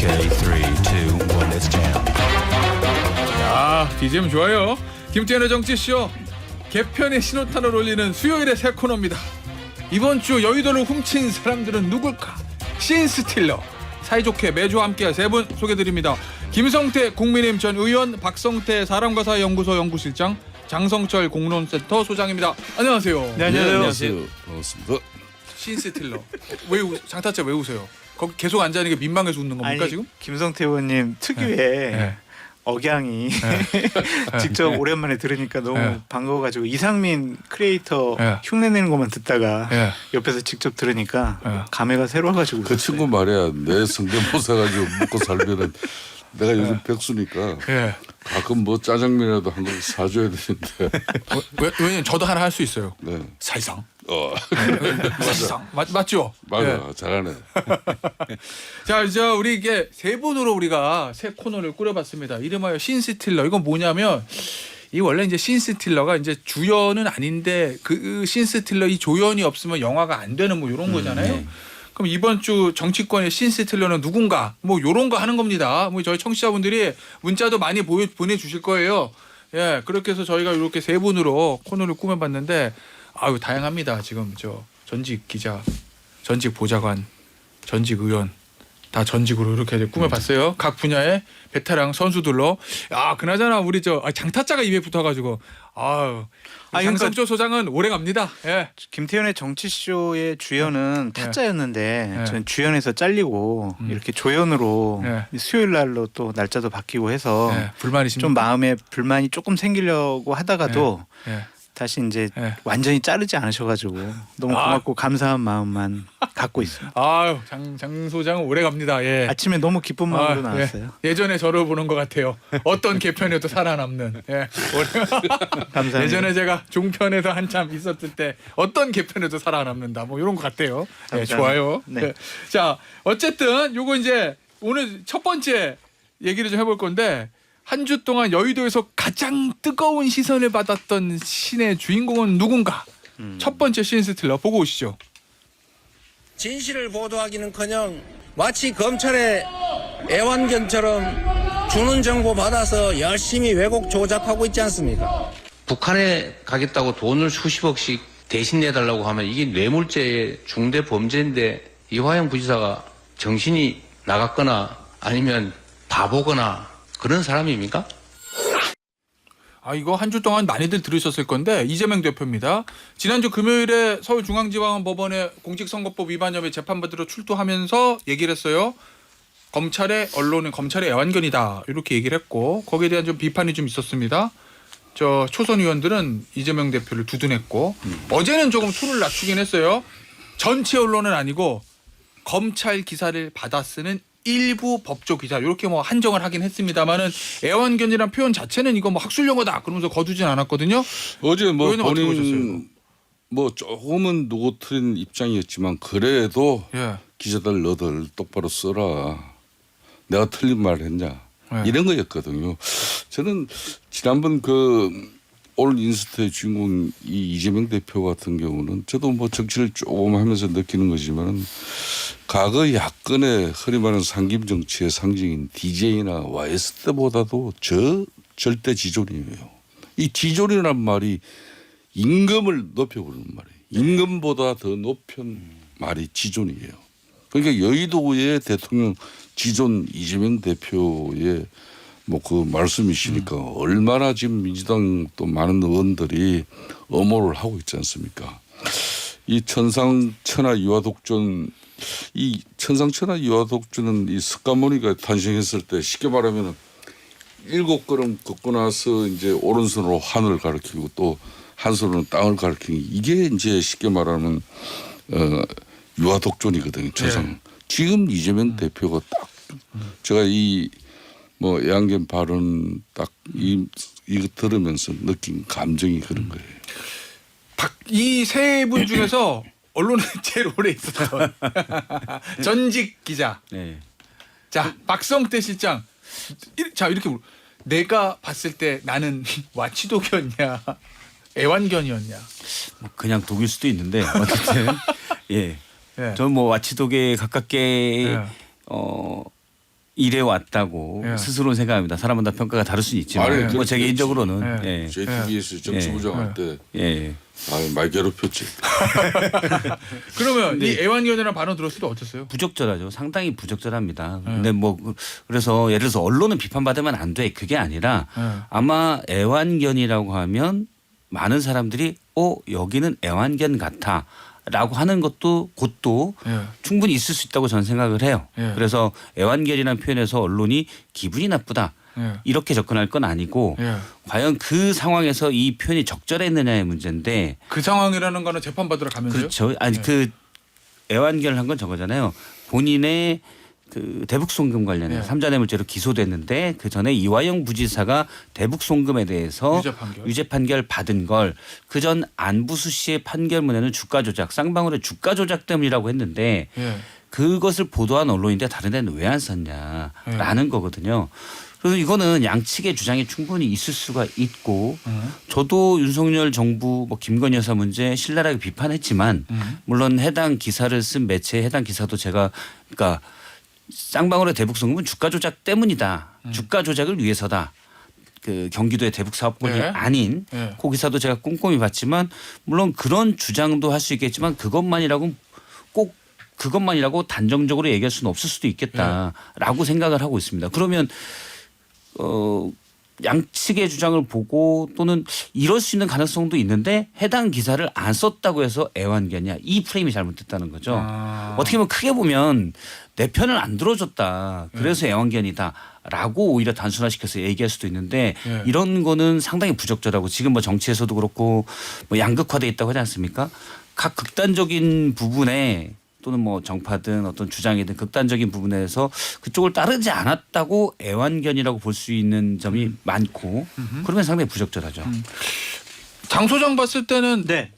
Okay, 3, 2, 1, let's jam. 야, BGM 좋아요. 김태현의 정치쇼 개편의 신호탄을 올리는 수요일의 새 코너입니다. 이번 주 여의도를 훔친 사람들은 누굴까? 신스틸러. 사이좋게 매주 함께할 세 분 소개드립니다. 김성태 국민의힘 전 의원, 박성태 사람과사 연구소 연구실장, 장성철 공론센터 소장입니다. 안녕하세요. 네, 안녕하세요. 반갑습니다. 신스틸러. 장타짜 왜 웃어요? 거기 계속 앉아있는 게 민망해서 웃는 겁니까? 아니, 지금? 김성태 의원님 특유의 네. 억양이 직접 오랜만에 들으니까 너무 네. 반가워가지고 이상민 크리에이터 네. 흉내내는 것만 듣다가 네. 옆에서 직접 들으니까 네. 감회가 새로워가지고 그 친구 말이야. 내 성대모사 가지고 먹고 살면은 내가 요즘 백수니까 예. 가끔 뭐 짜장면이라도 한 그릇 사줘야 되는데. 왜냐면 저도 하나 할 수 있어요. 네. 사실상. 어. 사실상. 맞죠? 맞아. 예. 잘하네. 자, 이제 우리 이게 세 분으로 우리가 새 코너를 꾸려봤습니다. 이름하여 신스틸러. 이건 뭐냐면 이 원래 이제 신스틸러가 이제 주연은 아닌데 그 신스틸러 이 조연이 없으면 영화가 안 되는 뭐 이런 거잖아요. 그럼 이번 주 정치권의 신스틸러는 누군가 뭐 이런 거 하는 겁니다. 뭐 저희 청취자분들이 문자도 많이 보내주실 거예요. 예, 그렇게 해서 저희가 이렇게 세 분으로 코너를 꾸며봤는데 아유 다양합니다. 지금 저 전직 기자, 전직 보좌관, 전직 의원 다 전직으로 이렇게 꾸며봤어요. 각 분야의 베테랑 선수들로. 야, 그나저나 우리 저 장타짜가 입에 붙어가지고 아유. 장성조 소장은 오래 갑니다. 예. 김태현의 정치쇼의 주연은 타짜였는데 네. 저는 주연에서 잘리고 이렇게 조연으로 네. 수요일 날로 또 날짜도 바뀌고 해서 불만이십니까? 좀 마음에 불만이 조금 생기려고 하다가도 예. 다시 이제 예. 완전히 자르지 않으셔가지고 너무 고맙고 감사한 마음만 갖고 있어요. 아유, 장 소장은 오래 갑니다. 예. 아침에 너무 기쁜 마음으로 나왔어요. 예. 예전에 저를 보는 것 같아요. 어떤 개편에도 살아남는. 예. 감사합니다. 예전에 제가 종편에서 한참 있었을 때 어떤 개편에도 살아남는다. 뭐 이런 것 같아요. 예, 좋아요. 네. 예. 자, 어쨌든 요거 이제 오늘 첫 번째 얘기를 좀 해볼 건데 한 주 동안 여의도에서 가장 뜨거운 시선을 받았던 신의 주인공은 누군가? 첫 번째 신스틸러 보고 오시죠. 진실을 보도하기는커녕 마치 검찰의 애완견처럼 주는 정보 받아서 열심히 왜곡 조작하고 있지 않습니까? 북한에 가겠다고 돈을 수십억씩 대신 내달라고 하면 이게 뇌물죄의 중대 범죄인데 이화영 부지사가 정신이 나갔거나 아니면 바보거나 그런 사람입니까? 아, 이거 한 주 동안 많이들 들으셨을 건데 이재명 대표입니다. 지난주 금요일에 서울중앙지방법원에 공직선거법 위반 혐의 재판받으러 출두하면서 얘기를 했어요. 검찰의 언론은 검찰의 애완견이다 이렇게 얘기를 했고 거기에 대한 좀 비판이 좀 있었습니다. 저 초선 의원들은 이재명 대표를 두둔했고 어제는 조금 톤을 낮추긴 했어요. 전체 언론은 아니고 검찰 기사를 받아 쓰는 일부 법조 기자 이렇게 뭐 한정을 하긴 했습니다만은 애완견이란 표현 자체는 이거 뭐 학술 용어다 그러면서 거두진 않았거든요. 어제 뭐 의원님 어떻게 보셨어요? 본인 뭐 조금은 누구트린 입장이었지만 그래도 예. 기자들 너들 똑바로 써라. 내가 틀린 말 했냐. 네. 이런 거였거든요. 저는 지난번 오늘 인스타의 주인공 이재명 대표 같은 경우는 저도 뭐 정치를 조금 하면서 느끼는 거지만 과거 야권의 흔히 말하는 상김 정치의 상징인 DJ나 YS 때보다도 절대 지존이에요. 이 지존이란 말이 임금을 높여부르는 말이에요. 임금보다 더 높은 말이 지존이에요. 그러니까 여의도의 대통령 지존 이재명 대표의 뭐 그 말씀이시니까 얼마나 지금 민주당 또 많은 의원들이 엄호를 하고 있지 않습니까? 이 천상천하 유아독존 이 천상천하 유아독존은 이 석가모니가 탄생했을 때 쉽게 말하면 7걸음 걷고 나서 이제 오른손으로 하늘을 가리키고 또 한 손으로 땅을 가리키는 이게 이제 쉽게 말하면 유아독존이거든요. 천상. 네. 지금 이재명 대표가 딱 제가 이 뭐 애완견 발언 딱 이거 들으면서 느낀 감정이 그런 거예요. 이 세 분 중에서 언론에 제일 오래 있었던 전직 기자. 네. 자, 박성태 실장. 자, 이렇게 내가 봤을 때 나는 와치독이었냐 애완견이었냐. 뭐 그냥 독일 수도 있는데 어쨌든 예, 예. 저는 뭐 와치독에 가깝게 예. 이래 왔다고 예. 스스로 생각합니다. 사람마다 평가가 다를 수는 있지만 아니, 뭐 제 그렇겠지. 개인적으로는 예. JTBS 정치부장 할 때 예. 많이 괴롭혔지. 그러면 이 애완견이라는 발언 들었을 때 어땠어요? 부적절하죠. 상당히 부적절합니다. 근데 뭐 그래서 예를 들어서 언론은 비판받으면 안 돼. 그게 아니라 아마 애완견이라고 하면 많은 사람들이 여기는 애완견 같아. 라고 하는 것도 곧도 예. 충분히 있을 수 있다고 저는 생각을 해요. 예. 그래서 애완견이라는 표현에서 언론이 기분이 나쁘다. 예. 이렇게 접근할 건 아니고 예. 과연 그 상황에서 이 표현이 적절했느냐의 문제인데 그 상황이라는 거는 재판받으러 가면서요? 그렇죠. 아니 그 애완견을 한 건 저거잖아요. 본인의 그 대북송금 관련해 예. 삼자뇌물죄로 기소됐는데 그 전에 이화영 부지사가 대북송금에 대해서 유죄 판결. 판결 받은 걸 그 전 안부수 씨의 판결문에는 주가 조작, 쌍방울의 주가 조작 때문이라고 했는데 예. 그것을 보도한 언론인데 다른 데는 왜 안 썼냐라는 거거든요. 그래서 이거는 양측의 주장이 충분히 있을 수가 있고 저도 윤석열 정부 뭐 김건희 여사 문제 신랄하게 비판했지만 물론 해당 기사를 쓴 매체의 해당 기사도 제가 그러니까 쌍방울의 대북송금은 주가 조작 때문이다. 주가 조작을 위해서다. 그 경기도의 대북 사업권이 네. 아닌 네. 그 기사도 제가 꼼꼼히 봤지만 물론 그런 주장도 할 수 있겠지만 그것만이라고 꼭 그것만이라고 단정적으로 얘기할 수는 없을 수도 있겠다라고 생각을 하고 있습니다. 그러면 양측의 주장을 보고 또는 이럴 수 있는 가능성도 있는데 해당 기사를 안 썼다고 해서 애완견이야. 이 프레임이 잘못됐다는 거죠. 어떻게 보면 크게 보면 내 편을 안 들어줬다. 그래서 애완견이다라고 오히려 단순화시켜서 얘기할 수도 있는데 이런 거는 상당히 부적절하고 지금 뭐 정치에서도 그렇고 뭐 양극화돼 있다고 하지 않습니까? 각 극단적인 부분에 또는 뭐 정파든 어떤 주장이든 극단적인 부분에서 그쪽을 따르지 않았다고 애완견이라고 볼 수 있는 점이 많고 그러면 상당히 부적절하죠. 장 소장 봤을 때는 네.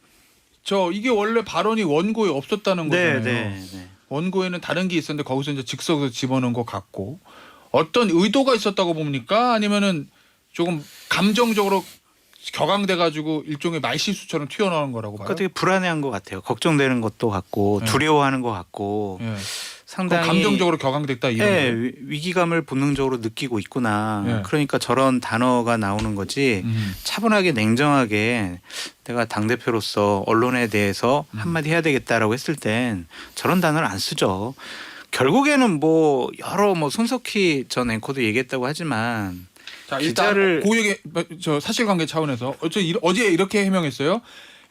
이게 원래 발언이 원고에 없었다는 네, 거잖아요. 네, 네. 원고에는 다른 게 있었는데 거기서 이제 즉석에서 집어넣은 것 같고 어떤 의도가 있었다고 봅니까? 아니면은 조금 감정적으로 격앙돼 가지고 일종의 말실수처럼 튀어나온 거라고 봐요. 그러니까 되게 불안해한 것 같아요. 걱정되는 것도 같고 네. 두려워하는 것 같고 예. 상당히 감정적으로 격앙됐다 이런 예, 거예요. 위기감을 본능적으로 느끼고 있구나. 예. 그러니까 저런 단어가 나오는 거지. 차분하게 냉정하게 내가 당대표로서 언론에 대해서 한마디 해야 되겠다라고 했을 땐 저런 단어를 안 쓰죠. 결국에는 뭐 여러 뭐 손석희 전 앵커도 얘기했다고 하지만 자, 일단 기자를- 고유의 사실관계 차원에서 어제 이렇게 해명했어요.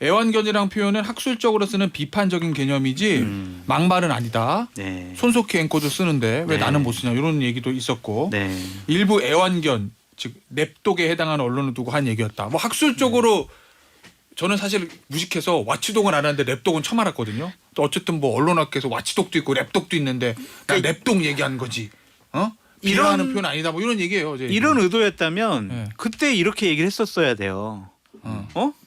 애완견이랑 표현은 학술적으로 쓰는 비판적인 개념이지 막말은 아니다. 네. 손석희 앵커도 쓰는데 왜 네. 나는 못 쓰냐 이런 얘기도 있었고 네. 일부 애완견 즉 랩독에 해당하는 언론을 두고 한 얘기였다. 뭐 학술적으로 저는 사실 무식해서 와치독은 안 하는데 랩독은 처음 알았거든요. 또 어쨌든 뭐 언론학계에서 와치독도 있고 랩독도 있는데 나 랩독 얘기한 거지. 비하하는 표현 아니다. 뭐 이런 얘기예요. 어제. 이런 의도였다면 네. 그때 이렇게 얘기를 했었어야 돼요.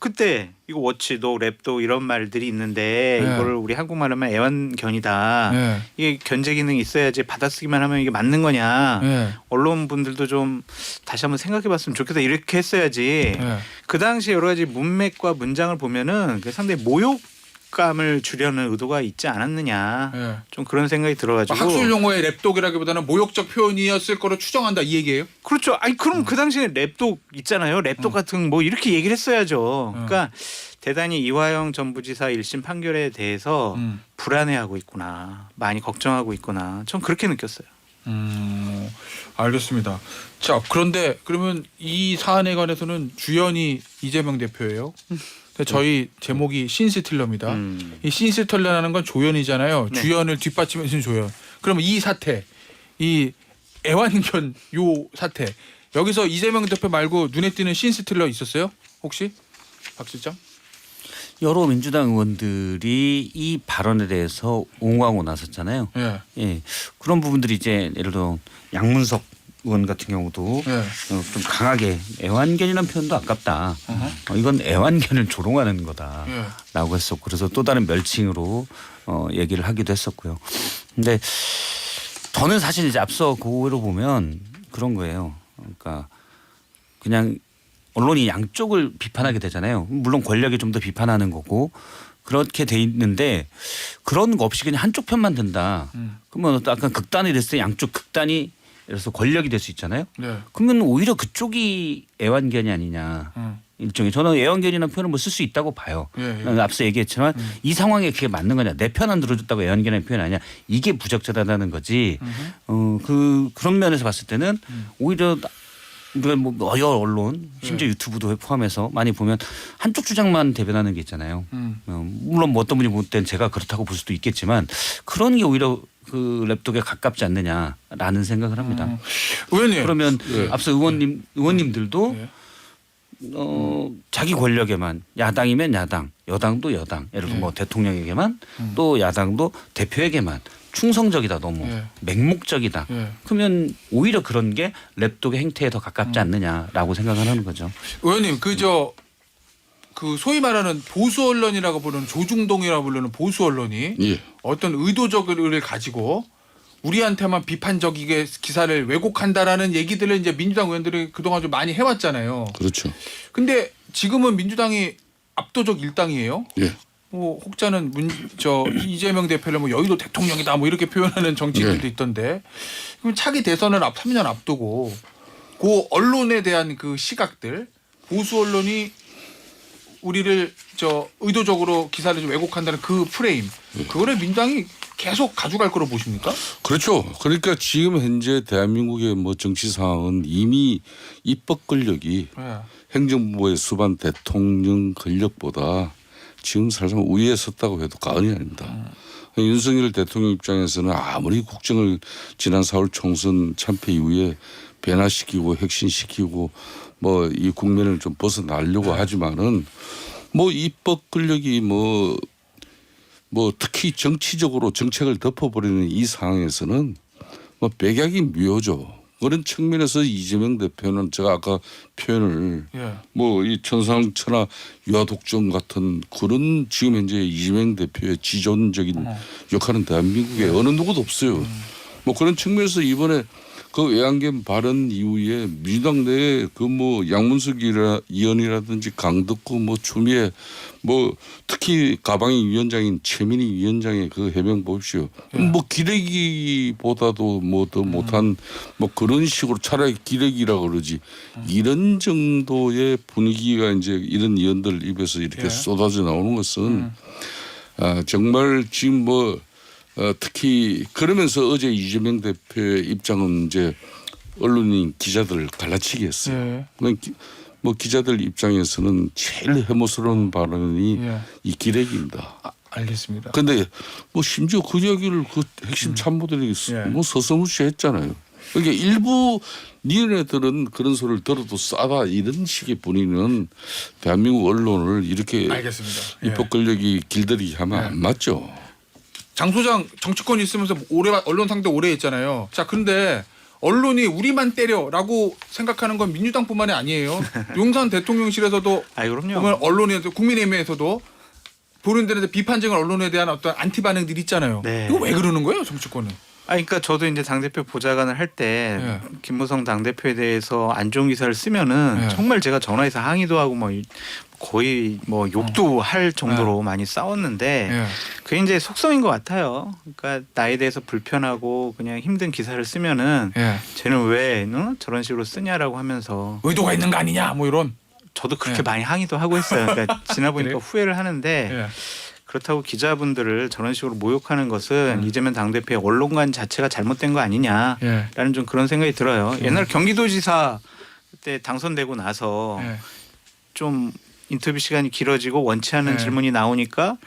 그때 이거 워치독, 랩독 이런 말들이 있는데 네. 이거를 우리 한국말로 하면 애완견이다. 네. 이게 견제 기능이 있어야지 받아쓰기만 하면 이게 맞는 거냐. 네. 언론분들도 좀 다시 한번 생각해봤으면 좋겠다. 이렇게 했어야지. 네. 그 당시 여러 가지 문맥과 문장을 보면은 상당히 모욕감을 주려는 의도가 있지 않았느냐. 네. 좀 그런 생각이 들어가지고. 학술 용어의 랩독이라기보다는 모욕적 표현이었을 거로 추정한다 이 얘기예요? 그렇죠. 아니 그럼 그 당시에 랩독 있잖아요. 랩독 같은 뭐 이렇게 얘기를 했어야죠. 그러니까 대단히 이화영 전 부지사 1심 판결에 대해서 불안해하고 있구나. 많이 걱정하고 있구나. 전 그렇게 느꼈어요. 알겠습니다. 자, 그런데 그러면 이 사안에 관해서는 주연이 이재명 대표예요. 근데 저희 제목이 신스틸러입니다. 이 신스틸러라는 건 조연이잖아요. 네. 주연을 뒷받침해 준 조연. 그러면 이 사태, 이 애완견 요 사태 여기서 이재명 대표 말고 눈에 띄는 신스틸러 있었어요? 혹시 박 실장? 여러 민주당 의원들이 이 발언에 대해서 옹호하고 나섰잖아요. 예. 예, 그런 부분들이 이제 예를 들어 양문석 의원 같은 경우도 예. 좀 강하게 애완견이라는 표현도 아깝다. 이건 애완견을 조롱하는 예. 거다라고 했었고 그래서 또 다른 멸칭으로 얘기를 하기도 했었고요. 근데 저는 사실 이제 앞서 그거로 보면 그런 거예요. 그러니까 그냥 언론이 양쪽을 비판하게 되잖아요. 물론 권력이 좀 더 비판하는 거고 그렇게 돼 있는데 그런 거 없이 그냥 한쪽 편만 든다. 그러면 약간 극단이 됐을 때 양쪽 극단이 그래서 권력이 될 수 있잖아요. 네. 그러면 오히려 그쪽이 애완견이 아니냐. 일종의 저는 애완견이라는 표현을 뭐 쓸 수 있다고 봐요. 예, 예. 나는 앞서 얘기했지만 이 상황에 그게 맞는 거냐. 내 편 안 들어줬다고 애완견이라는 표현 아니냐. 이게 부적절하다는 거지. 그런 면에서 봤을 때는 오히려 우리가 뭐 여러 언론 심지어 유튜브도 포함해서 많이 보면 한쪽 주장만 대변하는 게 있잖아요. 물론 뭐 어떤 분이 볼 땐 제가 그렇다고 볼 수도 있겠지만 그런 게 오히려 그 랩독에 가깝지 않느냐라는 생각을 합니다. 의원님. 그러면 예. 앞서 의원님들도 예. 자기 권력에만 야당이면 야당, 여당도 여당. 예를 들어 뭐 대통령에게만 또 야당도 대표에게만 충성적이다 너무 예. 맹목적이다. 예. 그러면 오히려 그런 게 랩독의 행태에 더 가깝지 않느냐라고 생각을 하는 거죠. 의원님 그 소위 말하는 보수 언론이라고 부르는 조중동이라고 부르는 보수 언론이 예. 어떤 의도적 의를 가지고 우리한테만 비판적이게 기사를 왜곡한다라는 얘기들을 이제 민주당 의원들이 그동안 좀 많이 해왔잖아요. 그렇죠. 근데 지금은 민주당이 압도적 일당이에요. 예. 뭐 혹자는 이재명 대표를 뭐 여의도 대통령이다 뭐 이렇게 표현하는 정치인들도 네. 있던데 그럼 차기 대선을 3년 앞두고 그 언론에 대한 그 시각들 보수 언론이 우리를 의도적으로 기사를 좀 왜곡한다는 그 프레임 그거를 민주당이 계속 가져갈 거로 보십니까? 그렇죠. 그러니까 지금 현재 대한민국의 뭐 정치 상황은 이미 입법 권력이 네. 행정부의 수반 대통령 권력보다 지금 사실상 우위에 섰다고 해도 과언이 아닙니다. 윤석열 대통령 입장에서는 아무리 국정을 지난 4월 총선 참패 이후에 변화시키고 혁신시키고 뭐 이 국면을 좀 벗어나려고 하지만은 뭐 입법 권력이 뭐 특히 정치적으로 정책을 덮어버리는 이 상황에서는 뭐 백약이 묘죠. 그런 측면에서 이재명 대표는 제가 아까 표현을 예. 뭐 이 천상천하 유아독점 같은 그런 지금 현재 이재명 대표의 지존적인 역할은 대한민국에 어느 누구도 없어요. 뭐 그런 측면에서 이번에 그 외환견 발언 이후에 민주당 내에 그 뭐 양문석 의원이라든지 강덕구 뭐 추미애 뭐 특히 가방위 위원장인 최민희 위원장의 그 해명 보십시오. 뭐 기레기보다도 뭐 더 못한 뭐 그런 식으로 차라리 기레기라 그러지 이런 정도의 분위기가 이제 이런 의원들 입에서 이렇게 쏟아져 나오는 것은 정말 지금 뭐 특히 그러면서 어제 이재명 대표의 입장은 이제 언론인 기자들을 갈라치기 했어요. 뭐 기자들 입장에서는 제일 해모스러운 발언이 이 기레기입니다. 알겠습니다. 그런데 뭐 심지어 그 이야기를 그 핵심 참모들이 뭐 서서무시했잖아요. 그러니까 일부 니네들은 그런 소리를 들어도 싸다 이런 식의 분위기는 대한민국 언론을 이렇게 알겠습니다. 입법 권력이 길들이게 하면 안 맞죠. 장 소장 정치권이 있으면서 언론 상대 오래 했잖아요. 자, 근데 언론이 우리만 때려라고 생각하는 건 민주당뿐만이 아니에요. 용산 대통령실에서도 그럼요. 보면 언론에서 국민의힘에서도 보는 데는 비판적인 언론에 대한 어떤 안티 반응들이 있잖아요. 네. 이거 왜 그러는 거예요, 정치권은? 그러니까 저도 이제 당대표 보좌관을 할 때 김무성 당대표에 대해서 안 좋은 기사를 쓰면은 정말 제가 전화해서 항의도 하고 뭐 거의 뭐 욕도 할 정도로 많이 싸웠는데 그게 이제 속성인 것 같아요. 그러니까 나에 대해서 불편하고 그냥 힘든 기사를 쓰면은 쟤는 왜 저런 식으로 쓰냐라고 하면서 의도가 있는 거 아니냐 뭐 이런. 저도 그렇게 많이 항의도 하고 했어요. 그러니까 지나보니까 후회를 하는데 그렇다고 기자분들을 저런 식으로 모욕하는 것은 이재명 당대표의 언론관 자체가 잘못된 거 아니냐라는 좀 그런 생각이 들어요. 옛날 경기도지사 그때 당선되고 나서 좀 인터뷰 시간이 길어지고 원치 않은 질문이 나오니까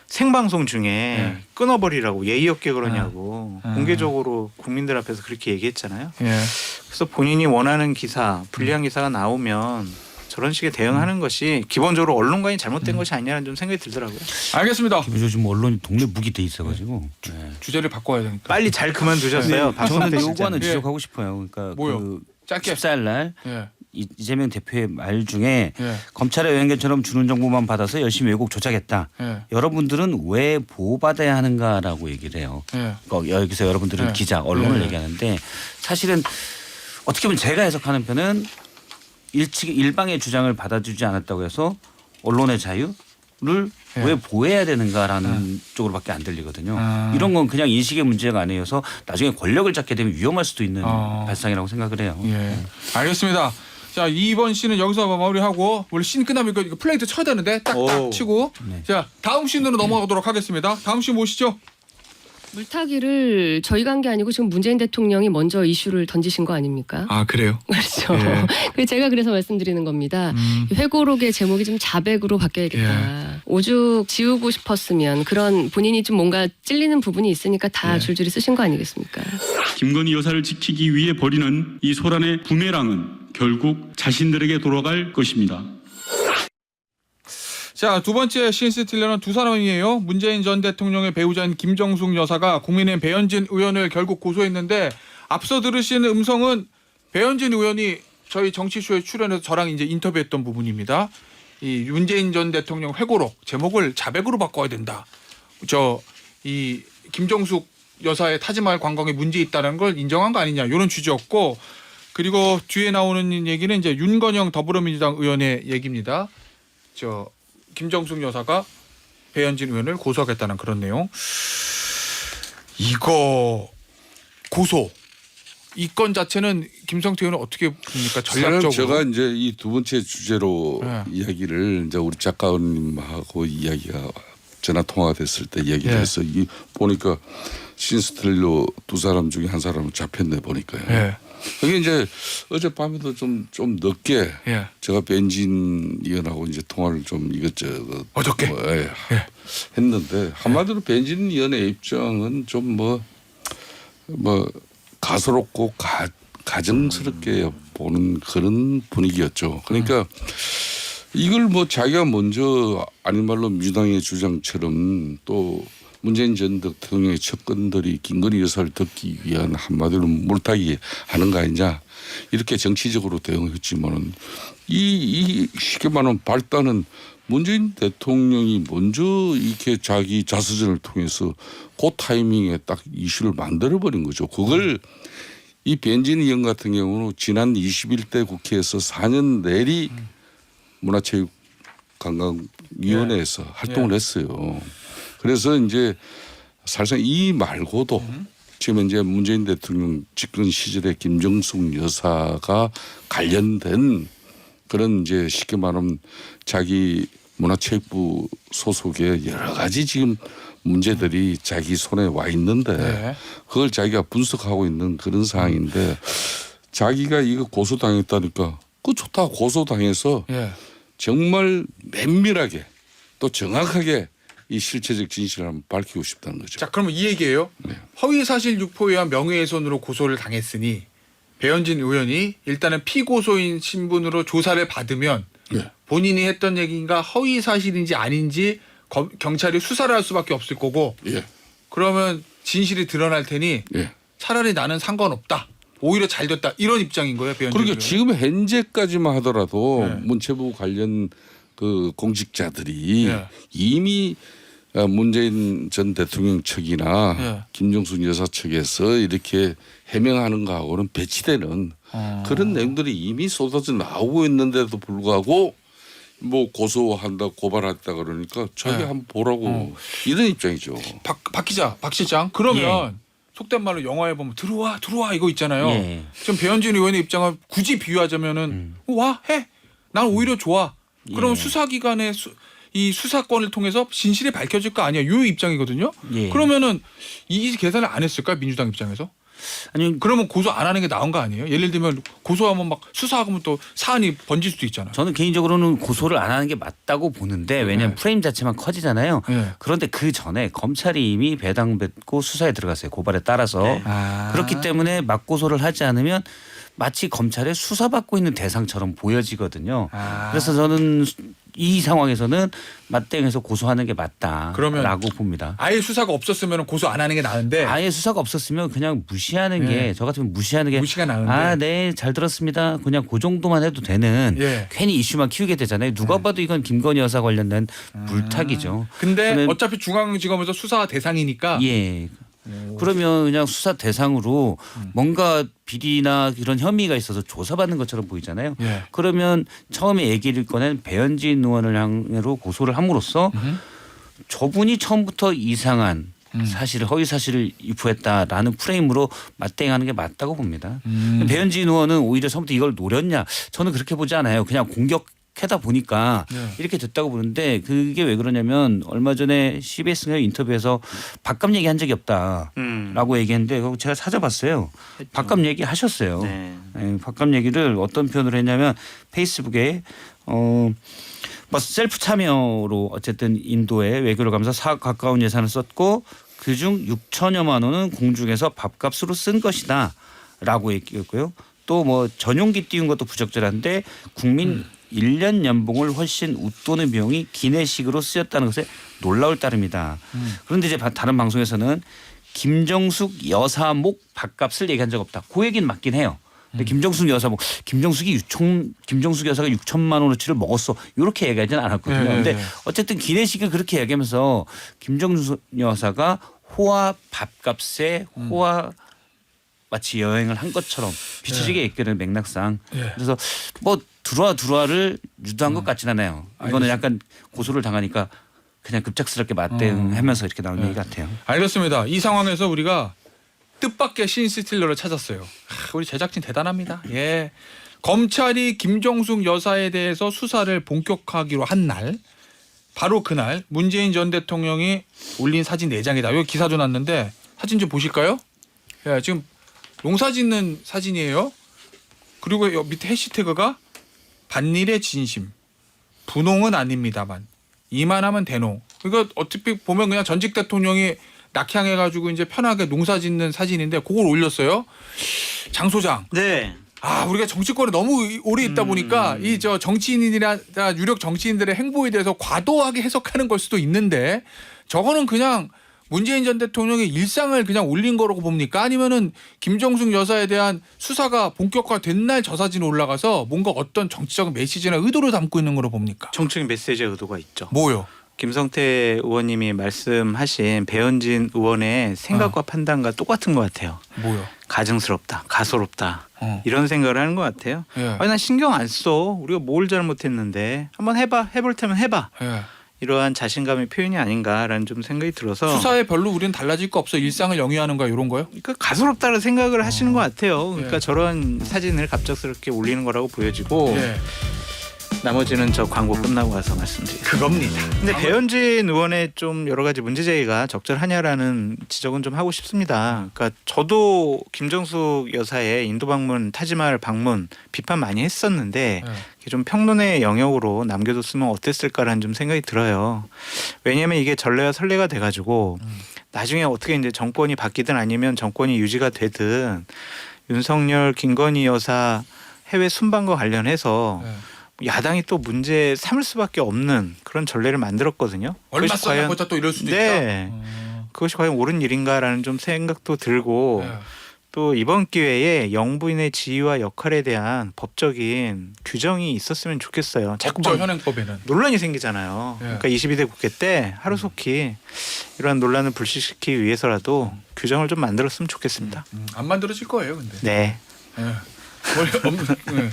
생방송 중에 끊어버리라고 예의 없게 그러냐고 공개적으로 국민들 앞에서 그렇게 얘기했잖아요. 그래서 본인이 원하는 기사, 불리한 기사가 나오면 저런 식의 대응하는 것이 기본적으로 언론관이 잘못된 것이 아니냐는 좀 생각이 들더라고요. 알겠습니다. 요즘 언론이 동네 무기 돼 있어가지고 주제를 바꿔야 되니까. 빨리 잘 그만두셨어요. 저는 박성태 요거 하나 시장. 지적하고 싶어요. 그러니까 뭐요? 그 짧게. 14일 날 이재명 대표의 말 중에 검찰의 외환견처럼 주는 정보만 받아서 열심히 왜곡 조작했다. 여러분들은 왜 보호받아야 하는가라고 얘기를 해요. 그러니까 여기서 여러분들은 기자, 언론을 얘기하는데 사실은 어떻게 보면 제가 해석하는 편은 일방의 주장을 받아주지 않았다고 해서 언론의 자유 예. 왜 보호해야 되는가라는 쪽으로밖에 안 들리거든요. 이런 건 그냥 인식의 문제가 아니어서 나중에 권력을 잡게 되면 위험할 수도 있는 발상이라고 생각을 해요. 예. 알겠습니다. 자, 2번 씬은 여기서 마무리하고 원래 씬 끝나면 이거 플레이트 쳐야 되는데 딱딱 오. 치고 네. 자, 다음 씬으로 넘어가도록 하겠습니다. 다음 씬 보시죠. 물타기를 저희가 한 게 아니고 지금 문재인 대통령이 먼저 이슈를 던지신 거 아닙니까? 아, 그래요? 그렇죠. 예. 제가 그래서 말씀드리는 겁니다. 회고록의 제목이 좀 자백으로 바뀌어야겠다. 오죽 지우고 싶었으면 그런 본인이 좀 뭔가 찔리는 부분이 있으니까 다 줄줄이 쓰신 거 아니겠습니까? 김건희 여사를 지키기 위해 벌이는 이 소란의 부메랑은 결국 자신들에게 돌아갈 것입니다. 자, 두 번째 신스틸러는 두 사람이에요. 문재인 전 대통령의 배우자인 김정숙 여사가 국민의힘 배현진 의원을 결국 고소했는데 앞서 들으신 음성은 배현진 의원이 저희 정치쇼에 출연해서 저랑 이제 인터뷰했던 부분입니다. 이 문재인 전 대통령 회고록 제목을 자백으로 바꿔야 된다. 이 김정숙 여사의 타지마할 관광에 문제 있다는 걸 인정한 거 아니냐 이런 취지였고 그리고 뒤에 나오는 얘기는 이제 윤건영 더불어민주당 의원의 얘기입니다. 김정숙 여사가 배현진 의원을 고소하겠다는 그런 내용. 이거 고소 이 건 자체는 김성태 의원은 어떻게 봅니까? 전략적으로. 제가 이제 이 두 번째 주제로 네. 이야기를 이제 우리 작가님하고 이야기가 전화 통화가 됐을 때 얘기를 네. 해서 이 보니까 신스틸러 두 사람 중에 한 사람은 잡혔네 보니까요. 예. 그게 이제 어젯밤에도 좀 늦게 예. 제가 벤진 의원하고 이제 통화를 좀 이것저것 어저께? 했는데 한마디로 벤진 의원의 입장은 좀 가소롭고 가정스럽게 보는 그런 분위기였죠. 그러니까 이걸 자기가 먼저 아닌 말로 민주당의 주장처럼 또 문재인 전 대통령의 첩근들이 김건희 여사를 듣기 위한 한마디로 물타기 하는 거 아니냐 이렇게 정치적으로 대응했지만은 이 쉽게 말하면 발단은 문재인 대통령이 먼저 이렇게 자기 자서전을 통해서 그 타이밍에 딱 이슈를 만들어버린 거죠. 그걸 이 벤진 의원 같은 경우는 지난 21대 국회에서 4년 내리 문화체육관광위원회에서 활동을 했어요. 그래서 이제 사실상 이 말고도 지금 이제 문재인 대통령 집권 시절에 김정숙 여사가 관련된 그런 이제 쉽게 말하면 자기 문화체육부 소속의 여러 가지 지금 문제들이 자기 손에 와 있는데 그걸 자기가 분석하고 있는 그런 상황인데 자기가 이거 고소당했다니까 그거 좋다 고소당해서 정말 면밀하게 또 정확하게 이 실체적 진실을 한번 밝히고 싶다는 거죠. 자, 그러면 이 얘기예요. 허위사실 유포에 의한 명예훼손으로 고소를 당했으니 배현진 의원이 일단은 피고소인 신분으로 조사를 받으면 본인이 했던 얘기가 허위사실인지 아닌지 경찰이 수사를 할 수밖에 없을 거고 그러면 진실이 드러날 테니 차라리 나는 상관없다. 오히려 잘 됐다. 이런 입장인 거예요. 배현진 그러니까 의원은. 지금 현재까지만 하더라도 문체부 관련 그 공직자들이 이미 문재인 전 대통령 측이나 김정숙 여사 측에서 이렇게 해명하는 거하고는 배치되는 그런 내용들이 이미 쏟아져 나오고 있는데도 불구하고 고소한다 고발했다 그러니까 자기 한번 보라고 이런 입장이죠. 박 기자, 박 실장. 그러면 속된 말로 영화에 보면 들어와 이거 있잖아요. 지금 배현진 의원의 입장을 굳이 비유하자면은 와 해. 난 오히려 좋아. 그럼 수사기관의 이 수사권을 통해서 진실이 밝혀질 거 아니야. 이 입장이거든요. 그러면은 이 계산을 안 했을까요? 민주당 입장에서? 아니 그러면 고소 안 하는 게 나은 거 아니에요? 예를 들면 고소하면 막 수사하면 또 사안이 번질 수도 있잖아요. 저는 개인적으로는 고소를 안 하는 게 맞다고 보는데 왜냐하면 프레임 자체만 커지잖아요. 그런데 그 전에 검찰이 이미 배당받고 수사에 들어갔어요. 고발에 따라서. 그렇기 때문에 맞고소를 하지 않으면 마치 검찰에 수사받고 있는 대상처럼 보여지거든요. 그래서 저는 이 상황에서는 맞대응해서 고소하는 게 맞다라고 그러면 봅니다. 아예 수사가 없었으면 고소 안 하는 게 나은데 아예 수사가 없었으면 그냥 무시하는 게 저 같으면 무시하는 게 무시가 나은데 네, 잘 들었습니다. 그냥 그 정도만 해도 되는 괜히 이슈만 키우게 되잖아요. 누가 봐도 이건 김건희 여사 관련된 물타기죠. 근데 저는 어차피 중앙지검에서 수사 대상이니까 그러면 그냥 수사 대상으로 뭔가 비리나 그런 혐의가 있어서 조사받는 것처럼 보이잖아요. 예. 그러면 처음에 얘기를 꺼낸 배현진 의원을 향해로 고소를 함으로써 저분이 처음부터 이상한 사실을 허위 사실을 유포했다라는 프레임으로 맞대응하는 게 맞다고 봅니다. 배현진 의원은 오히려 처음부터 이걸 노렸냐? 저는 그렇게 보지 않아요. 그냥 공격하다 보니까 이렇게 됐다고 보는데 그게 왜 그러냐면 얼마 전에 CBS가 인터뷰에서 밥값 얘기한 적이 없다라고 얘기했는데 그거 제가 찾아봤어요. 밥값 얘기 하셨어요. 네. 네, 밥값 얘기를 어떤 표현으로 했냐면 페이스북에 뭐 셀프 참여로 어쨌든 인도에 외교를 가면서 4억 가까운 예산을 썼고 그중 6천여만 원은 공중에서 밥값으로 쓴 것이다라고 얘기했고요. 또 뭐 전용기 띄운 것도 부적절한데 국민 1년 연봉을 훨씬 웃도는 비용이 기내식으로 쓰였다는 것에 놀라울 따름이다. 그런데 이제 다른 방송에서는 김정숙 여사 목 밥값을 얘기한 적 없다. 그 얘기는 맞긴 해요. 근데 김정숙 여사 뭐 김정숙 여사가 6천만 원어치를 먹었어 이렇게 얘기하지는 않았거든요. 그런데 네. 어쨌든 기내식을 그렇게 얘기하면서 김정숙 여사가 호화 밥값에 호화 마치 여행을 한 것처럼 비춰지게 얘기하는 맥락상 그래서 뭐 들어와를 유도한 것 같진 않아요. 이거는 약간 고소를 당하니까 그냥 급작스럽게 맞대응하면서 이렇게 나온 얘기 같아요. 알겠습니다. 이 상황에서 우리가 뜻밖의 신스틸러를 찾았어요. 우리 제작진 대단합니다. 예. 검찰이 김정숙 여사에 대해서 수사를 본격화하기로 한 날, 바로 그날 문재인 전 대통령이 올린 사진 4장이다. 여기 기사도 났는데 사진 좀 보실까요? 예, 지금 농사 짓는 사진이에요. 그리고 여기 밑에 해시태그가 반일의 진심, 분홍은 아닙니다만 이만하면 대농. 이거 어차피 보면 그냥 전직 대통령이 낙향해가지고 이제 편하게 농사 짓는 사진인데 그걸 올렸어요. 장 소장. 네. 우리가 정치권에 너무 오래 있다 보니까 이 저 정치인이나 유력 정치인들의 행보에 대해서 과도하게 해석하는 걸 수도 있는데 저거는 그냥 문재인 전 대통령의 일상을 그냥 올린 거라고 봅니까? 아니면은 김정숙 여사에 대한 수사가 본격화된 날 저 사진이 올라가서 뭔가 어떤 정치적 메시지나 의도를 담고 있는 거로 봅니까? 정치적 메시지의 의도가 있죠. 뭐요? 김성태 의원님이 말씀하신 배현진 의원의 생각과 판단과 똑같은 것 같아요. 뭐요? 가증스럽다, 가소롭다 이런 생각을 하는 것 같아요. 예. 아니 난 신경 안 써. 우리가 뭘 잘못했는데 한번 해봐. 해볼 테면 해봐. 예. 이러한 자신감의 표현이 아닌가라는 좀 생각이 들어서 수사에 별로 우리는 달라질 거 없어. 일상을 영위하는 거야 이런 거요? 그러니까 가소롭다는 생각을 하시는 것 같아요. 그러니까 예. 저런 사진을 갑작스럽게 올리는 거라고 보여지고 예. 나머지는 저 광고 끝나고 와서 말씀드리겠습니다. 그겁니다. 근데 배현진 의원의 좀 여러 가지 문제 제기가 적절하냐라는 지적은 좀 하고 싶습니다. 그러니까 저도 김정숙 여사의 인도 방문, 타지마할 방문 비판 많이 했었는데 이게 좀 평론의 영역으로 남겨뒀으면 어땠을까라는 좀 생각이 들어요. 왜냐하면 이게 전례와 선례가 돼가지고 나중에 어떻게 이제 정권이 바뀌든 아니면 정권이 유지가 되든 윤석열, 김건희 여사 해외 순방과 관련해서 야당이 또 문제 삼을 수밖에 없는 그런 전례를 만들었거든요. 얼마 그것이 써냐보다 또 이럴 수도 네. 있다. 그것이 과연 옳은 일인가라는 좀 생각도 들고 네. 또 이번 기회에 영부인의 지위와 역할에 대한 법적인 규정이 있었으면 좋겠어요. 자꾸 법조 막 현행법에는 논란이 생기잖아요. 네. 그러니까 22대 국회 때 하루속히 이러한 논란을 불식시키기 위해서라도 규정을 좀 만들었으면 좋겠습니다. 안 만들어질 거예요, 근데. 네. 예. 네.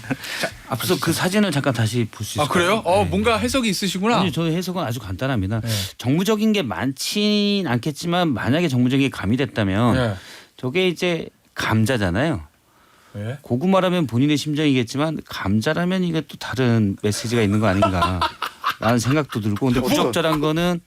앞서 그 사진을 잠깐 다시 볼 수 있어요. 아 그래요? 뭔가 해석이 있으시구나. 아니 저희 해석은 아주 간단합니다. 네. 정무적인 게 많진 않겠지만 만약에 정무적인 게 가미됐다면 예. 저게 이제 감자잖아요. 예. 고구마라면 본인의 심정이겠지만 감자라면 이게 또 다른 메시지가 있는 거 아닌가라는 생각도 들고 근데 부적절한 거는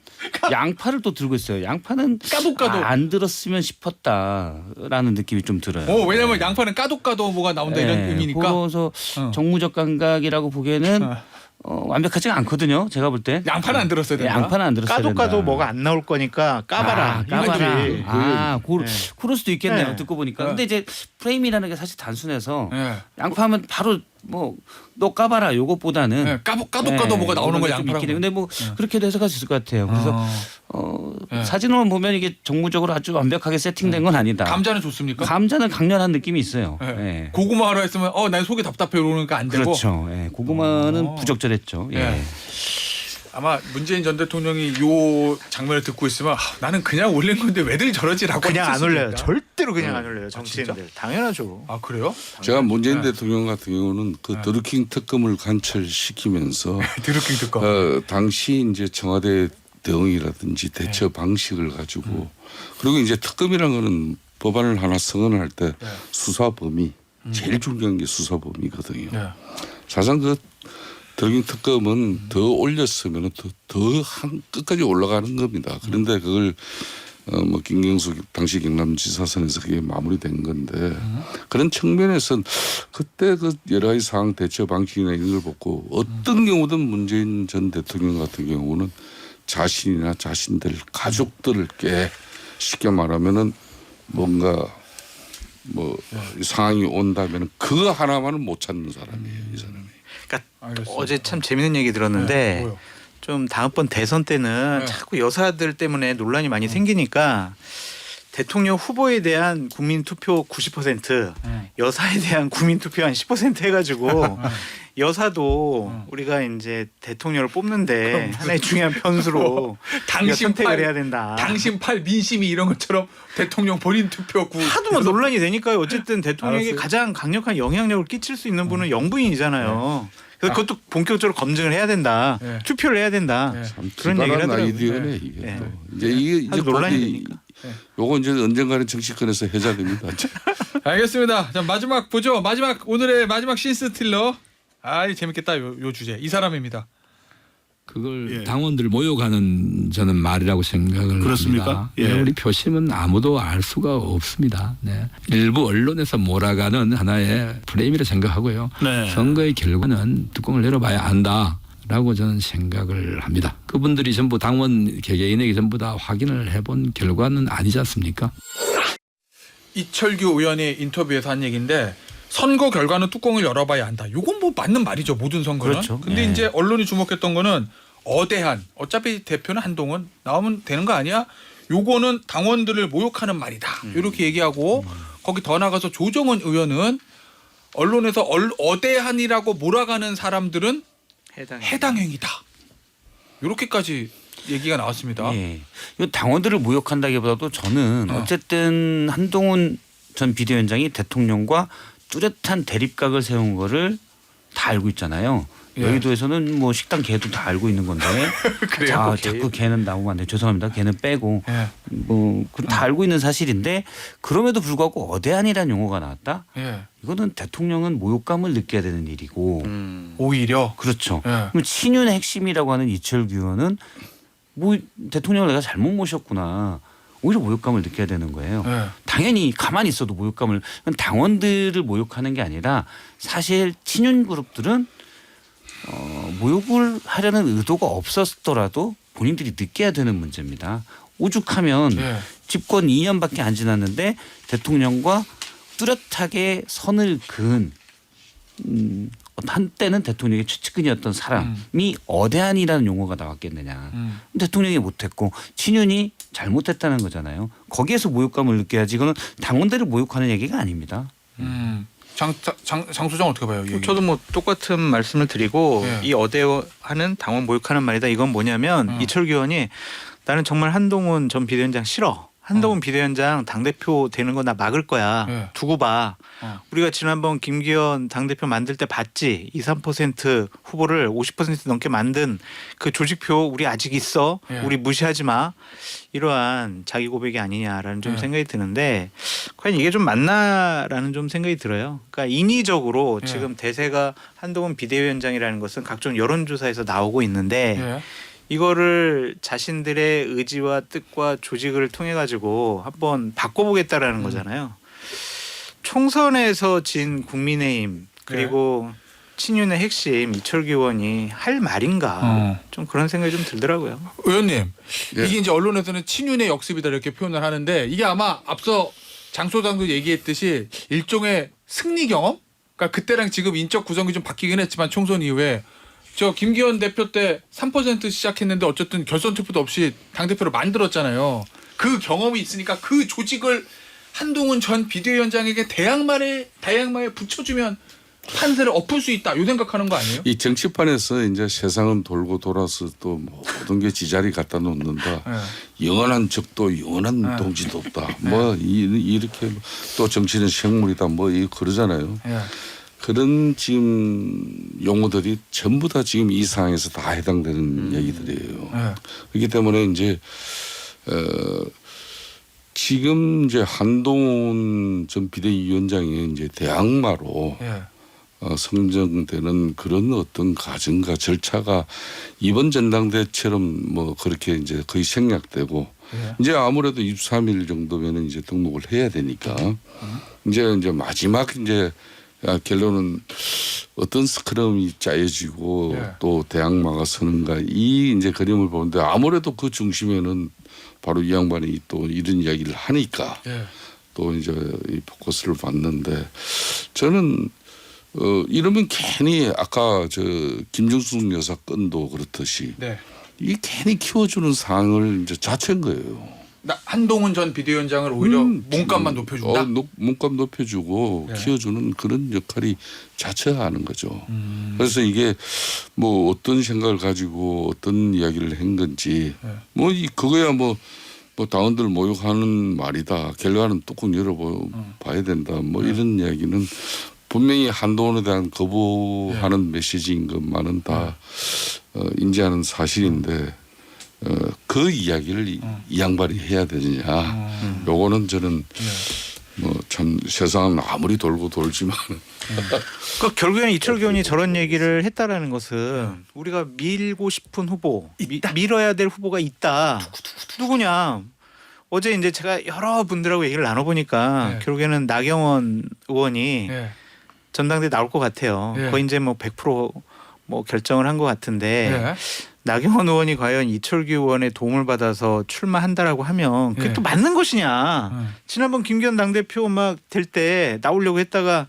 양파를 또 들고 있어요. 양파는 까독까독. 안 들었으면 싶었다라는 느낌이 좀 들어요. 왜냐면 양파는 까독까독 뭐가 나온다 이런 의미니까. 그래서 정무적 감각이라고 보기에는 완벽하지가 않거든요. 제가 볼 때. 양파는 안 들었어야 된다. 양파는 안 들었어야 된다. 까도 뭐가 안 나올 거니까 까봐라. 까봐라. 이거지. 그럴 수도 있겠네요. 네. 듣고 보니까. 네. 근데 이제 프레임이라는 게 사실 단순해서 예. 양파하면 바로 뭐 너 까봐라 요것보다는 예. 까독까독 뭐가 나오는 걸 좀 양파라고. 있긴 해요. 근데 뭐 그렇게도 해석할 수 있을 것 같아요. 그래서 네. 사진으로만 보면 이게 정무적으로 아주 완벽하게 세팅된 건 아니다. 감자는 좋습니까? 감자는 강렬한 느낌이 있어요. 예. 예. 고구마로 했으면 난 속이 답답해 그러니까 안 되고. 그렇죠. 예. 고구마는 부적절했죠. 예. 예. 아마 문재인 전 대통령이 요 장면을 듣고 있으면 나는 그냥 올린 건데 왜들 저러지라고 그냥 했을 안 수도 올려요. 있다. 절대로 그냥 안 올려요. 정치인들. 진짜? 당연하죠. 아 그래요? 제가 문재인 네. 대통령 같은 경우는 그 드루킹 특검을 관철시키면서 드루킹 특검. 당시 이제 청와대 대응이라든지 대처 방식을 가지고 그리고 이제 특검이라는 거는 법안을 하나 성언할 때 수사 범위 제일 중요한 게 수사 범위거든요. 네. 사실상 그 드루킹 특검은 더 올렸으면 더 끝까지 올라가는 겁니다. 그런데 그걸 뭐 김경수 당시 경남지사선에서 그게 마무리된 건데 그런 측면에서는 그때 그 여러 가지 상황 대처 방식이나 이런 걸 보고 어떤 경우든 문재인 전 대통령 같은 경우는 자신이나 자신들 가족들을 꽤 쉽게 말하면은 뭔가 뭐 상황이 온다면 그거 하나만은 못 찾는 사람이에요. 이 사람이. 그러니까 알겠습니다. 어제 참 재밌는 얘기 들었는데 뭐요? 좀 다음번 대선 때는 자꾸 여사들 때문에 논란이 많이 생기니까 대통령 후보에 대한 국민 투표 90% 여사에 대한 국민 투표 한 10% 해가지고 여사도 우리가 이제 대통령을 뽑는데 하나의 중요한 변수로 우리가 선택을 해야 된다. 당신 팔 민심이 이런 것처럼 대통령 본인 투표구 하도 뭐 논란이 되니까요. 어쨌든 대통령에게 알았어요. 가장 강력한 영향력을 끼칠 수 있는 분은 영부인이잖아요. 그래서 그것도 본격적으로 검증을 해야 된다. 네. 투표를 해야 된다. 네. 참 그런 얘기를 기발한 하더라고요. 아이디어네 네. 이게 네. 또. 이제 이게 아주 이제 논란이 곧 되니까. 요거 이제 언젠가는 정치권에서 해자됩니다. 알겠습니다. 자 마지막 보죠. 오늘의 마지막 신스틸러. 아 재밌겠다 요 주제 이 사람입니다. 그걸 당원들 모욕하는 저는 말이라고 생각을 그렇습니까? 합니다. 예. 우리 표심은 아무도 알 수가 없습니다. 네. 일부 언론에서 몰아가는 하나의 프레임이라 생각하고요. 네. 선거의 결과는 뚜껑을 열어봐야 안다라고 저는 생각을 합니다. 그분들이 전부 당원 개개인에게 전부 다 확인을 해본 결과는 아니지 않습니까? 이철규 의원이 인터뷰에서 한 얘기인데 선거 결과는 뚜껑을 열어봐야 한다. 요건 뭐 맞는 말이죠. 모든 선거는. 그렇죠. 근데 예. 이제 언론이 주목했던 거는 어대한 어차피 대표는 한동훈 나오면 되는 거 아니야? 요거는 당원들을 모욕하는 말이다. 이렇게 얘기하고 거기 더 나가서 조정원 의원은 언론에서 어대한이라고 몰아가는 사람들은 해당 행위다. 이렇게까지 얘기가 나왔습니다. 예. 이 당원들을 모욕한다기보다도 저는 어쨌든 한동훈 전 비대위원장이 대통령과 뚜렷한 대립각을 세운 거를 다 알고 있잖아요. 예. 여의도에서는 뭐 식당 개도 다 알고 있는 건데. 그래요? 자꾸 개는 나오면 안 돼. 죄송합니다. 개는 빼고. 예. 다 알고 있는 사실인데 그럼에도 불구하고 어대한이라는 용어가 나왔다. 예. 이거는 대통령은 모욕감을 느껴야 되는 일이고. 오히려 그렇죠. 예. 그럼 친윤의 핵심이라고 하는 이철규 의원은 뭐 대통령을 내가 잘못 모셨구나. 오히려 모욕감을 느껴야 되는 거예요. 예. 당연히 가만히 있어도 모욕감을 당원들을 모욕하는 게 아니라 사실 친윤 그룹들은 모욕을 하려는 의도가 없었더라도 본인들이 느껴야 되는 문제입니다. 오죽하면 예. 집권 2년밖에 안 지났는데 대통령과 뚜렷하게 선을 그은 한때는 대통령의 최측근이었던 사람이 어대한이라는 용어가 나왔겠느냐. 대통령이 못했고 친윤이 잘못했다는 거잖아요. 거기에서 모욕감을 느껴야지 이거는 당원들을 모욕하는 얘기가 아닙니다. 장 소장 어떻게 봐요? 이 얘기? 저도 뭐 똑같은 말씀을 드리고 예. 이 어대하는 당원 모욕하는 말이다. 이건 뭐냐면 이철규 의원이 나는 정말 한동훈 전 비대위원장 싫어. 한동훈 비대위원장 당대표 되는 거 나 막을 거야. 예. 두고 봐. 우리가 지난번 김기현 당대표 만들 때 봤지. 2, 3% 후보를 50% 넘게 만든 그 조직표 우리 아직 있어. 예. 우리 무시하지 마. 이러한 자기 고백이 아니냐라는 좀 예. 생각이 드는데 과연 이게 좀 맞나라는 좀 생각이 들어요. 그러니까 인위적으로 예. 지금 대세가 한동훈 비대위원장이라는 것은 각종 여론조사에서 나오고 있는데 예. 이거를 자신들의 의지와 뜻과 조직을 통해 가지고 한번 바꿔보겠다라는 거잖아요. 총선에서 진 국민의힘 그리고 친윤의 핵심 이철규 의원이 할 말인가 좀 그런 생각이 좀 들더라고요. 의원님 예. 이게 이제 언론에서는 친윤의 역습이다 이렇게 표현을 하는데 이게 아마 앞서 장 소장도 얘기했듯이 일종의 승리 경험? 그러니까 그때랑 지금 인적 구성이 좀 바뀌긴 했지만 총선 이후에 저 김기현 대표 때 3% 시작했는데 어쨌든 결선 투표도 없이 당대표를 만들었잖아요. 그 경험이 있으니까 그 조직을 한동훈 전 비대위원장에게 대항마에 붙여주면 판세를 엎을 수 있다. 요 생각하는 거 아니에요? 이 정치판에서 이제 세상은 돌고 돌아서 또 모든 게 지자리 갖다 놓는다. 영원한 적도 영원한 동지도 없다. 뭐 이렇게 또 정치는 생물이다. 뭐 그러잖아요. 그런 지금 용어들이 전부 다 지금 이 상황에서 다 해당되는 얘기들이에요. 그렇기 때문에 이제 지금 이제 한동훈 전 비대위원장이 이제 대항마로 성정되는 그런 어떤 과정과 절차가 이번 전당대회처럼 뭐 그렇게 이제 거의 생략되고 이제 아무래도 23일 정도면은 이제 등록을 해야 되니까 이제 마지막 이제 결론은 어떤 스크럼이 짜여지고 또 대항마가 서는가 이 이제 그림을 보는데 아무래도 그 중심에는 바로 이 양반이 또 이런 이야기를 하니까 또 이제 이 포커스를 받는데 저는 이러면 괜히 아까 저 김정숙 여사 건도 그렇듯이 이 괜히 키워주는 상황을 이제 자체인 거예요. 한동훈 전 비대위원장을 오히려 몸값만 높여준다. 몸값 높여주고 키워주는 그런 역할이 자체하는 거죠. 그래서 이게 뭐 어떤 생각을 가지고 어떤 이야기를 한 건지 뭐 그거야 뭐 당원들 모욕하는 말이다. 결과는 뚜껑 열어봐야 된다. 뭐 이런 이야기는 분명히 한동훈에 대한 거부하는 메시지인 것만은 다 인지하는 사실인데 그 이야기를 이 양반이 해야 되느냐. 요거는 저는 뭐 참 세상은 아무리 돌고 돌지만 그 결국에는 이철규 의원이 저런 얘기를 했다라는 것은 우리가 밀고 싶은 후보, 밀어야 될 후보가 있다. 누구냐? 어제 이제 제가 여러 분들하고 얘기를 나눠보니까 결국에는 나경원 의원이 전당대회 나올 것 같아요. 거의 이제 뭐 100% 뭐 결정을 한 것 같은데 나경원 의원이 과연 이철규 의원의 도움을 받아서 출마한다라고 하면 그게 또 맞는 것이냐. 지난번 김기현 당대표 막 될 때 나오려고 했다가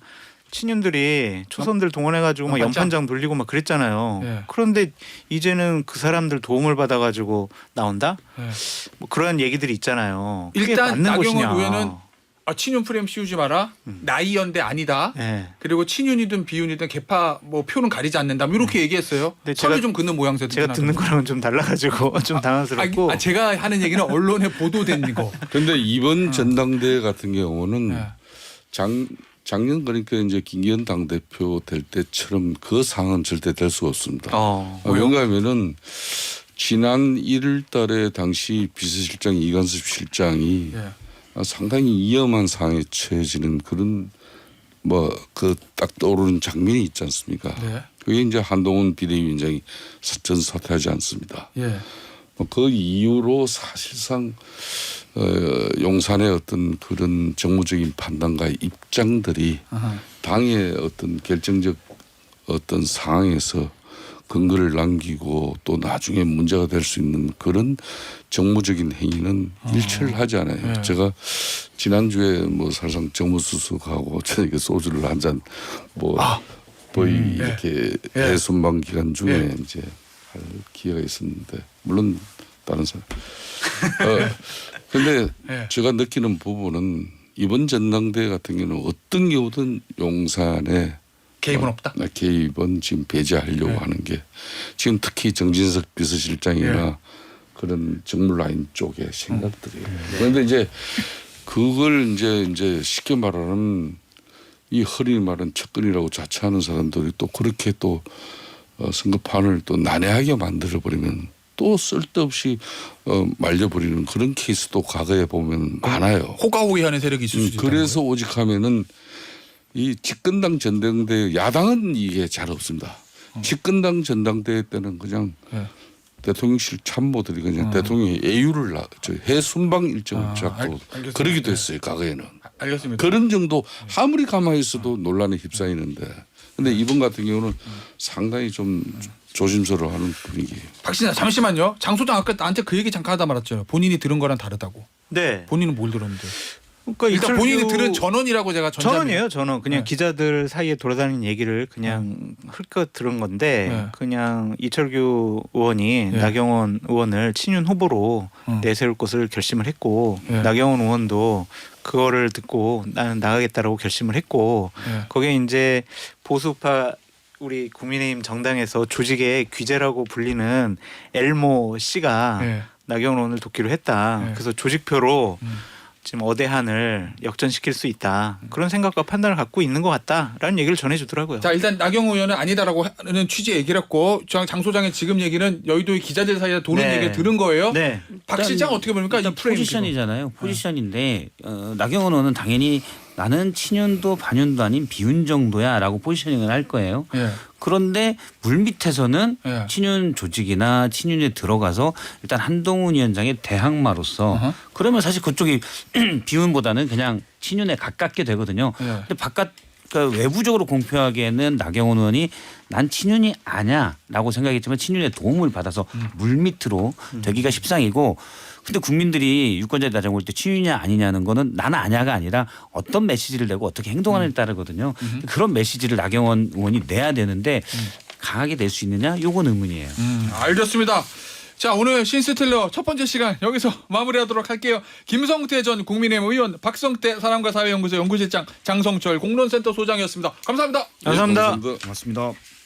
친윤들이 초선들 동원해가지고 막 연판장 돌리고 막 그랬잖아요. 그런데 이제는 그 사람들 도움을 받아가지고 나온다? 뭐 그런 얘기들이 있잖아요. 일단 나경원 의원은 친윤 프레임 씌우지 마라. 나이 연대 아니다. 그리고 친윤이든 비윤이든 개파 뭐 표는 가리지 않는다. 뭐 이렇게 얘기했어요. 선을 좀 긋는 모양새도. 제가 듣는 거랑은 좀 달라가지고 좀 당황스럽고. 제가 하는 얘기는 언론에 보도된 거. 그런데 이번 전당대회 같은 경우는 작년 그러니까 이제 김기현 당대표 될 때처럼 그 상황은 절대 될 수가 없습니다. 왜냐하면은 지난 1월 달에 당시 비서실장 이관섭 실장이 상당히 위험한 상황에 처해지는 그런 뭐 그 딱 떠오르는 장면이 있지 않습니까? 그게 이제 한동훈 비대위원장이 전 사퇴하지 않습니다. 그 이후로 사실상 용산의 어떤 그런 정무적인 판단과 입장들이 당의 어떤 결정적 어떤 상황에서 근거를 남기고 또 나중에 문제가 될 수 있는 그런 정무적인 행위는 일체를 하지 않아요. 제가 지난주에 뭐 사실상 정무수석하고 저녁에 소주를 한 잔 이렇게 대순방 기간 중에 이제 할 기회가 있었는데 물론 다른 사람. 근데 제가 느끼는 부분은 이번 전당대회 같은 경우는 어떤 경우든 용산에 개입은 없다. 개입은 지금 배제하려고 하는 게 지금 특히 정진석 비서실장이나 그런 정무 라인 쪽의 생각들이에요. 그런데 이제 그걸 이제 쉽게 말하는 이 흔히 말하는 측근이라고 자처하는 사람들이 또 그렇게 또 선거판을 또 난해하게 만들어 버리면 또 쓸데없이 말려버리는 그런 케이스도 과거에 보면 많아요. 호가호위하는 세력이 있을 수도 있다. 그래서 오직하면은 이 집권당 전당대회 야당은 이게 잘 없습니다. 집권당 전당대회 때는 그냥 대통령실 참모들이 그냥 대통령의 예우를 해순방 일정을 잡고 그러기도 했어요. 과거에는. 알겠습니다. 그런 정도 아무리 가만히 있어도 논란에 휩싸이는데 근데 이번 같은 경우는 상당히 좀 조심스러워하는 분위기예요. 박신아 잠시만요. 장 소장 아까 나한테 그 얘기 잠깐 하다 말았죠. 본인이 들은 거랑 다르다고. 네. 본인은 뭘 들었는데? 그러니까 일단 이철규- 본인이 들은 전원이라고 제가 전원이에요. 전원. 그냥 네. 기자들 사이에 돌아다니는 얘기를 그냥 흘끗 들은 건데 네. 그냥 이철규 의원이 네. 나경원 의원을 친윤 후보로 내세울 것을 결심을 했고 네. 나경원 의원도 그거를 듣고 나는 나가겠다라고 결심을 했고 네. 거기에 이제 보수파 우리 국민의힘 정당에서 조직의 귀재라고 불리는 엘모 씨가 네. 나경원 의원을 돕기로 했다. 네. 그래서 조직표로 지금 어대한을 역전시킬 수 있다. 그런 생각과 판단을 갖고 있는 것 같다라는 얘기를 전해주더라고요. 자 일단 나경원 의원은 아니다라고 하는 취지 얘기를 했고 장 소장의 지금 얘기는 여의도의 기자들 사이에 도는 네. 얘기를 들은 거예요. 네. 박 실장 어떻게 봅니까? 일단 이 프레임 포지션이잖아요. 포지션인데 나경원 의원은 당연히 나는 친윤도 반윤도 아닌 비윤 정도야라고 포지셔닝을 할 거예요. 예. 그런데 물밑에서는 예. 친윤 조직이나 친윤에 들어가서 일단 한동훈 위원장의 대항마로서 어허. 그러면 사실 그쪽이 비윤보다는 그냥 친윤에 가깝게 되거든요. 예. 근데 바깥 그러니까 외부적으로 공표하기에는 나경원 의원이 난 친윤이 아냐라고 생각했지만 친윤의 도움을 받아서 물밑으로 되기가 십상이고 근데 국민들이 유권자에 따져 볼 때 친윤이냐 아니냐는 거는 나는 아냐가 아니라 어떤 메시지를 내고 어떻게 행동하느냐에 따르거든요. 그런 메시지를 나경원 의원이 내야 되는데 강하게 낼 수 있느냐? 요건 의문이에요. 알겠습니다. 자 오늘 신스틸러 첫 번째 시간 여기서 마무리하도록 할게요. 김성태 전 국민의힘 의원, 박성태 사람과 사회연구소 연구실장, 장성철 공론센터 소장이었습니다. 감사합니다. 감사합니다. 감사합니다. 고맙습니다.